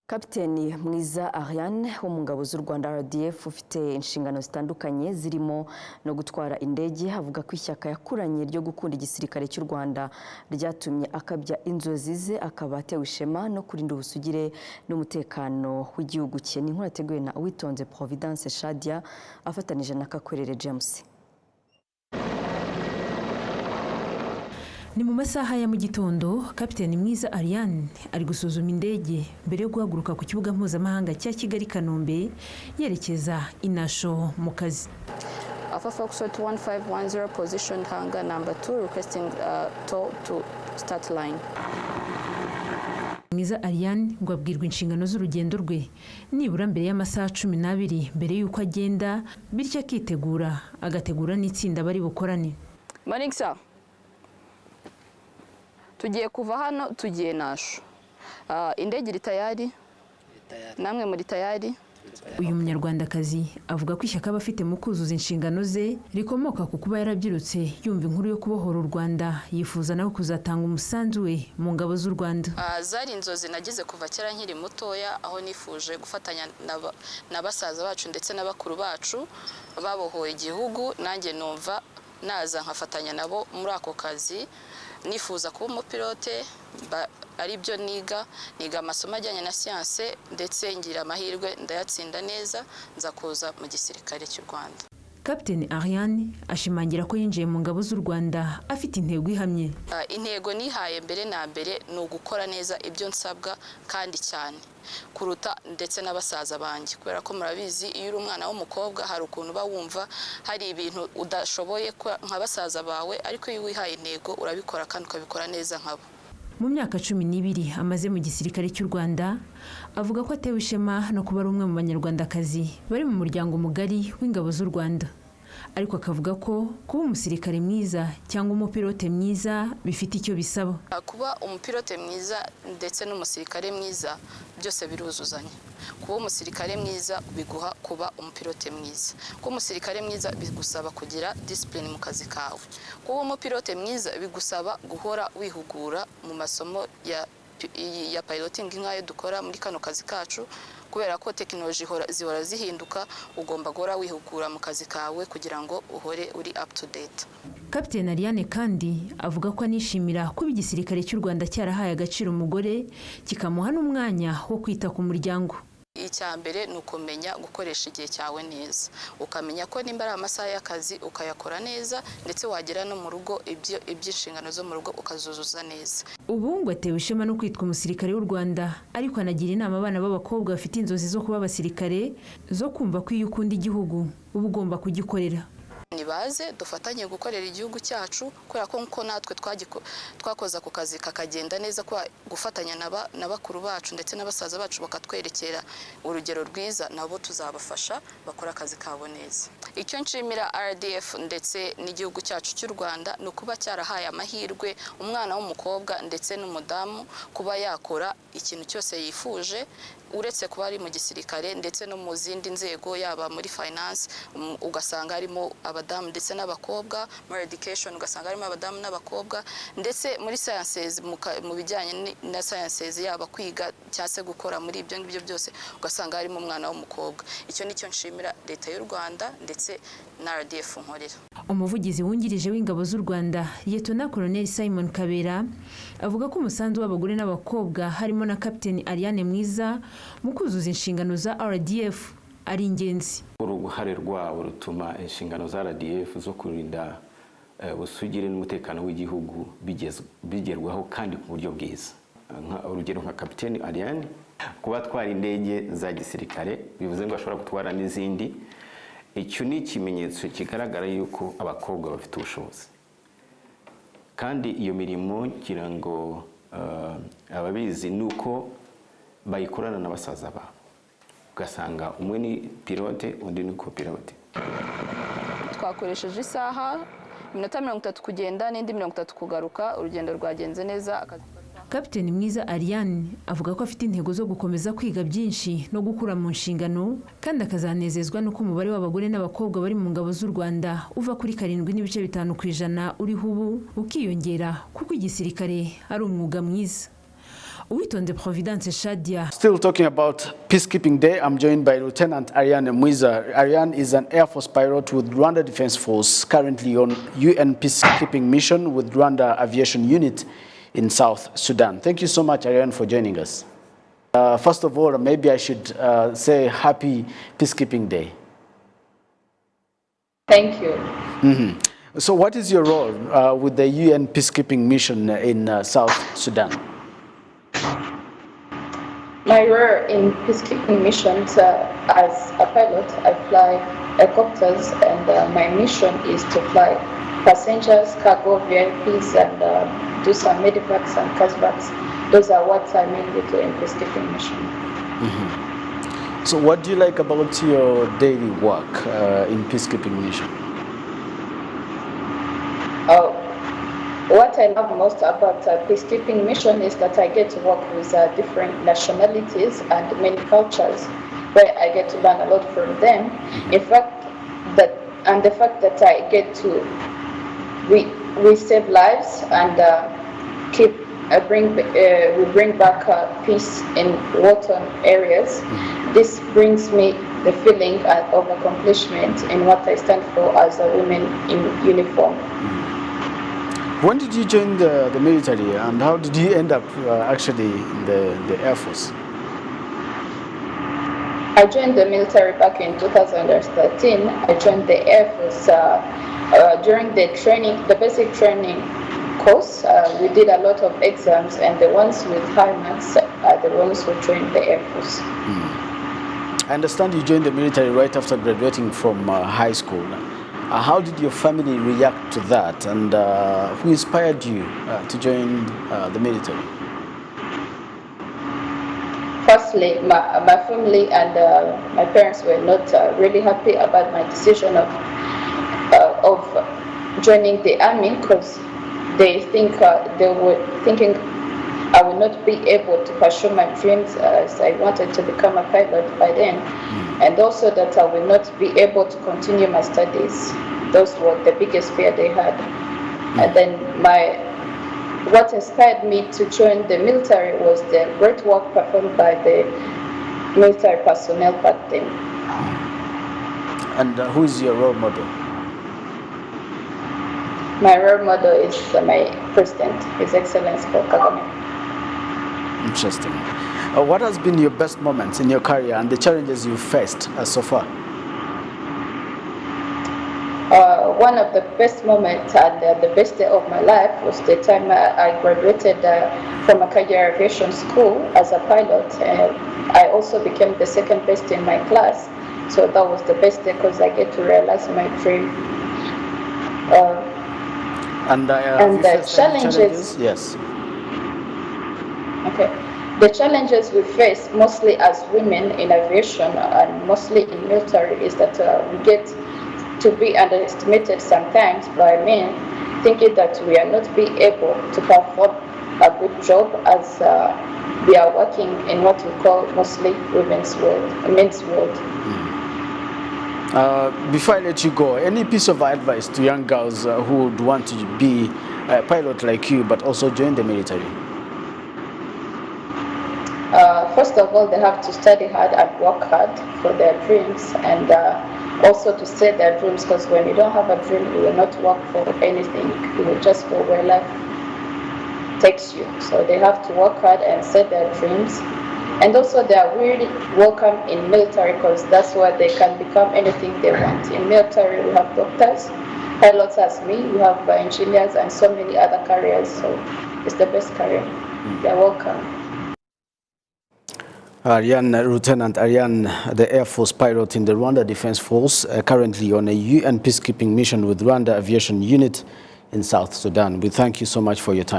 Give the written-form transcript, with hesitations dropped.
Captn Mwiza Ariane wo mu ngabo z'u Rwanda RDF ufite inshingano zitandukanye zirimo no gutwara indege, avuga ko ishyaka yakuranye ryo gukunda igisirikare cy'u Rwanda ryatumye akabya inzozi ze, akaba atewe ishema no kurinda ubusugire n'umutekano w'igihugu cye. Ni inkuru yateguwe na Witonze Providence Shadia afatanije na Kakwerere James. Ni mu masaha ya mu gitondo, Captn Mwiza Ariane ari gusuzuma indege mbere yo guhaguruka ku kibuga mpuzamahanga cya Kigali Kanombe yerekeza inasho mu kazi. Alpha Foxtrot 1510 position hangar number 2 requesting toll to start line. Mwiza Ariane ngo abwirwa inshingano z'urugendo rwe nibura mbere y'amasaha 12 mbere yuko agenda, bityo akitegura agategura n'itsinda bari bukorane. Morning sir. Tugiye kuva hano tugiye nasho. Indege iri tayari? Namwe muri tayari? Uyu munyarwandakazi avuga ko ishyaka abafite mu kuzuza inshingano ze rikomoka ku kuba yarabyirutse yumva inkuru yo kubohora u Rwanda, yifuza nawe kuzatanga umusanzu we mu ngabo z'u Rwanda. Zari inzozi nagize kuva kera nkiri mutoya, aho nifuje gufatanya n'abasaza bacu ndetse n'abakuru bacu babohoye igihugu, nanjye numva naza nkafatanya nabo muri ako kazi. Nifuza kuba umupilote, ari byo niga amasomo ajyanye na siyanse, ndetse ngira amahirwe ndayatsinda neza, nza kuza mu gisirikare cy'u Rwanda. Captn Ariane ashimangira ko yinjiye mu ngabo z'u Rwanda afite intego ihamye. Intego nihaye mbere na mbere ni ugukora neza ibyo nsabwa kandi cyane kuruta ndetse n'abasaza banjye, kubera ko murabizi iyo uri umwana w'umukobwa hari ukuntu bawumva hari ibintu udashoboye nka basaza bawe, ariko iyo wihaye intego urabikora kandi ukabikora neza nkabo. Mu myaka 12 amaze mu gisirikare cy'u Rwanda, avuga ko atewe ishema no kuba ari umwe mu banyarwandakazi bari mu muryango mugari w'ingabo z'u Rwanda, ariko akavuga ko kuba umusirikare mwiza cyangwa umupilote mwiza bifite icyo bisaba. Kuba umupilote mwiza ndetse n'umusirikare mwiza byose biruzuzanya. Kuba umusirikare mwiza biguha kuba umupilote mwiza. Kuba umusirikare mwiza bigusaba kugira discipline mu kazi kawe. Kuba umupilote mwiza bigusaba guhora wihugura mu masomo ya piloting nk'ayo dukora muri kano kazi kacu, kubera ko technology zihora zihinduka, ugomba guhora wihugura mu kazi kawe kugira ngo uhore uri up to date. Captn Ariane kandi avuga ko anishimira kuba igisirikare cy'u Rwanda cyarahaye agaciro umugore, kikamuha n'umwanya wo kwita ku muryango. Icyambere ni ukumenya gukoresha igihe cyawe neza, ukamenya ko nimba ari amasaha y'akazi ukayakora neza, ndetse wagera no mu rugo iby'inshingano zo mu rugo ukazuzuza neza. Ubu ngo atewe ishema no kwitwa umusirikare w'u Rwanda, ariko anagira inama abana b'abakobwa bafite inzozi zo kuba abasirikare zo kumva ko iyo ukunda igihugu uba ugomba kugikorera. Nibaze dufatanye gukorera igihugu cyacu, kubera ko nko natwe twakoza ku kazi kakagenda neza, kwa gufatanya n'abakuru bacu ndetse n'abasaza bacu bakatwerekera urugero rwiza, nabo tuzabafasha bakora akazi kabo neza. Icyo nshimira RDF ndetse n'igihugu cyacu cy'u Rwanda ni ukuba cyarahaye amahirwe umwana w'umukobwa ndetse n'umudamu kuba yakora ikintu cyose yifuje, uretse kuba ari mu gisirikare ndetse no mu zindi nzego, yaba muri finance ugasanga harimo abadamu ndetse n'abakobwa, muri education ugasanga harimo abadamu n'abakobwa, ndetse muri sciences mu bijyanye na sciences yaba kwiga cyase gukora muri ibyo ngibyo byose ugasanga harimo umwana w'umukobwa. Icyo nicyo nshimira leta y'u Rwanda ndetse na RDF nkorera. Umuvugizi wungirije w'ingabo z'u Rwanda Lieutenant Colonel Simon Kabera avuga ko umusanzu w'abagore n'abakobwa harimo na Captn Ariane Mwiza mu kuzuza inshingano za RDF ari ingenzi. Uruhare rwabo rutuma inshingano za RDF zo kurinda ubusugire n'umutekano w'igihugu bigerwaho kandi ku buryo bwiza. Urugero nka Captn Ariane kuba twara indege za gisirikare bivuze ngo ashobora gutwara n'izindi. Icyo ni ikimenyetso kigaragara yuko abakobwa bafite ubushobozi, kandi iyo mirimo ngira ngo ababizi nuko bayikorana n'abasaza babo, ugasanga umwe ni pilote undi ni copilote. Twakoresheje isaha iminota 30 kugenda n'indi 30 kugaruka, urugendo rwagenze neza. Captn Mwiza Ariane avuga ko afite intego zo gukomeza kwiga byinshi no gukura mu nshingano, kandi akazanezezwa nuko umubare w'abagore n'abakobwa bari mu ngabo z'u Rwanda uva kuri 7.5% uriho ubu ukiyongera, kuko igisirikare ari umwuga mwiza. Uwitonde Providence Shadia. Still talking about Peacekeeping Day, I'm joined by Lieutenant Ariane Mwiza. Ariane is an Air Force pilot with Rwanda Defense Force, currently on UN Peacekeeping mission with Rwanda Aviation Unit in South Sudan. Thank you so much, Ariane, for joining us. First of all, maybe I should say Happy Peacekeeping Day. Thank you. So what is your role with the UN Peacekeeping mission in South Sudan? My role in peacekeeping missions as a pilot, I fly helicopters, and my mission is to fly passengers, cargo, VIPs, and do some medevacs and casvacs. Those are what I mainly do in peacekeeping mission. So what do you like about your daily work in peacekeeping mission? What I love most about peacekeeping mission is that I get to work with different nationalities and many cultures, where I get to learn a lot from them. In fact, the fact that I get to we save lives and we bring back peace in war-torn areas. This brings me the feeling of accomplishment in what I stand for as a woman in uniform. When did you join the military, and how did you end up actually in the Air Force? I joined the military back in 2013. I joined the Air Force during the basic training course. We did a lot of exams, and the ones with high marks are the ones who joined the Air Force. I understand you joined the military right after graduating from high school. How did your family react to that, and who inspired you to join the military? Firstly, my family and my parents were not really happy about my decision of joining the army, because they were thinking I would not be able to pursue my dreams as I wanted to become a pilot by then, and also that I will not be able to continue my studies. Those were the biggest fear they had. And then what inspired me to join the military was the great work performed by the military personnel back then. And who is your role model? My role model is my president, His Excellency Paul Kagame. Interesting. What has been your best moments in your career and the challenges you've faced so far? One of the best moments and the best day of my life was the time I graduated from AKOZE Aviation School as a pilot. I also became the second best in my class, so that was the best day because I get to realize my dream. And the challenges? Yes. Okay. The challenges we face mostly as women in aviation and mostly in military is that we get to be underestimated sometimes by men, thinking that we are not be able to perform a good job as we are working in what we call mostly men's world. Before I let you go, any piece of advice to young girls who would want to be a pilot like you but also join the military? First of all, they have to study hard and work hard for their dreams, and also to set their dreams, because when you don't have a dream, you will not work for anything. You will just go where life takes you. So they have to work hard and set their dreams. And also they are really welcome in military, because that's where they can become anything they want. In military, we have doctors, pilots as me, we have engineers and so many other careers. So it's the best career. They are welcome. Ariane, Lieutenant Ariane, the Air Force pilot in the Rwanda Defense Force, currently on a UN peacekeeping mission with Rwanda Aviation Unit in South Sudan. We thank you so much for your time.